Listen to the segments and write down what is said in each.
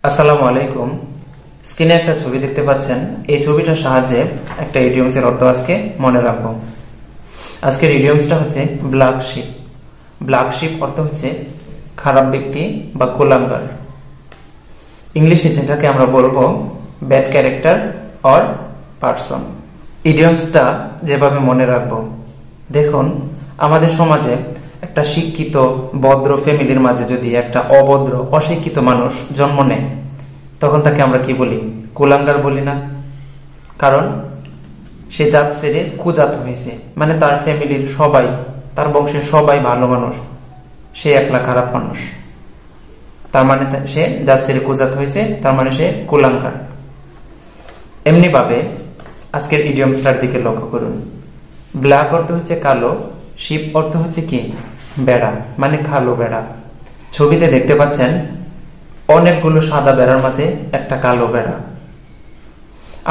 আসসালামু আলাইকুম। স্ক্রিনে একটা ছবি দেখতে পাচ্ছেন। এই ছবিটার সাহায্যে একটা ইডিয়মসের অর্থ আজকে মনে রাখবো। আজকের ইডিয়মসটা হচ্ছে ব্ল্যাক শিপ। ব্ল্যাক শিপ অর্থ হচ্ছে খারাপ ব্যক্তি বা কুলাঙ্গার। ইংলিশে যেটাকে আমরা বলবো ব্যাড ক্যারেক্টার অর পারসন। ইডিয়মসটা যেভাবে মনে রাখবো, দেখুন আমাদের সমাজে একটা শিক্ষিত ভদ্র ফ্যামিলির মাঝে যদি একটা অভদ্র অশিক্ষিত মানুষ জন্ম নেয়, তখন তাকে আমরা কি বলি? কুলাঙ্গার বলি না? কারণ সে জাত ছেড়ে কুজাত হয়েছে, মানে তার ফ্যামিলির সবাই, তার বংশের সবাই ভালো মানুষ, সে একলা খারাপ মানুষ। তার মানে সে জাত ছেড়ে কুজাত হয়েছে, তার মানে সে কুলাঙ্গার। এমনি ভাবে আজকের ইডিয়মসটার দিকে লক্ষ্য করুন। ব্ল্যাক অর্থ হচ্ছে কালো, শিপ অর্থ হচ্ছে কি? বেড়া, মানে কালো বেড়া। ছবিতে দেখতে পাচ্ছেন অনেকগুলো সাদা বেড়ার মাঝে একটা কালো বেড়া।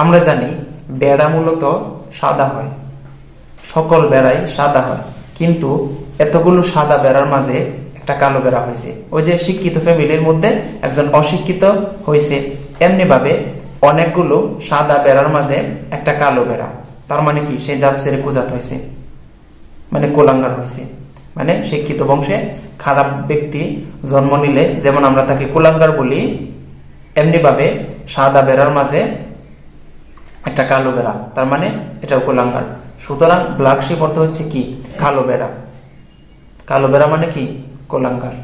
আমরা জানি বেড়া মূলত সাদা হয়, সকল বেড়াই সাদা হয়, কিন্তু এতগুলো সাদা বেড়ার মাঝে একটা কালো বেড়া হয়েছে। ওই যে শিক্ষিত ফ্যামিলির মধ্যে একজন অশিক্ষিত হয়েছে, এমনি ভাবে অনেকগুলো সাদা বেড়ার মাঝে একটা কালো বেড়া। তার মানে কি? সে জাত ছেড়ে কুজাত হয়েছে, মানে কুলাঙ্গার হয়েছে। মানে শিক্ষিত বংশে খারাপ ব্যক্তি জন্ম নিলে যেমন আমরা তাকে কুলাঙ্গার বলি, এমনি ভাবে সাদা বেড়ার মাঝে একটা কালো বেড়া, তার মানে এটাও কুলাঙ্গার। সুতরাং ব্ল্যাক শিপ অর্থ হচ্ছে কি? কালো বেড়া। কালো বেড়া মানে কি? কুলাঙ্গার।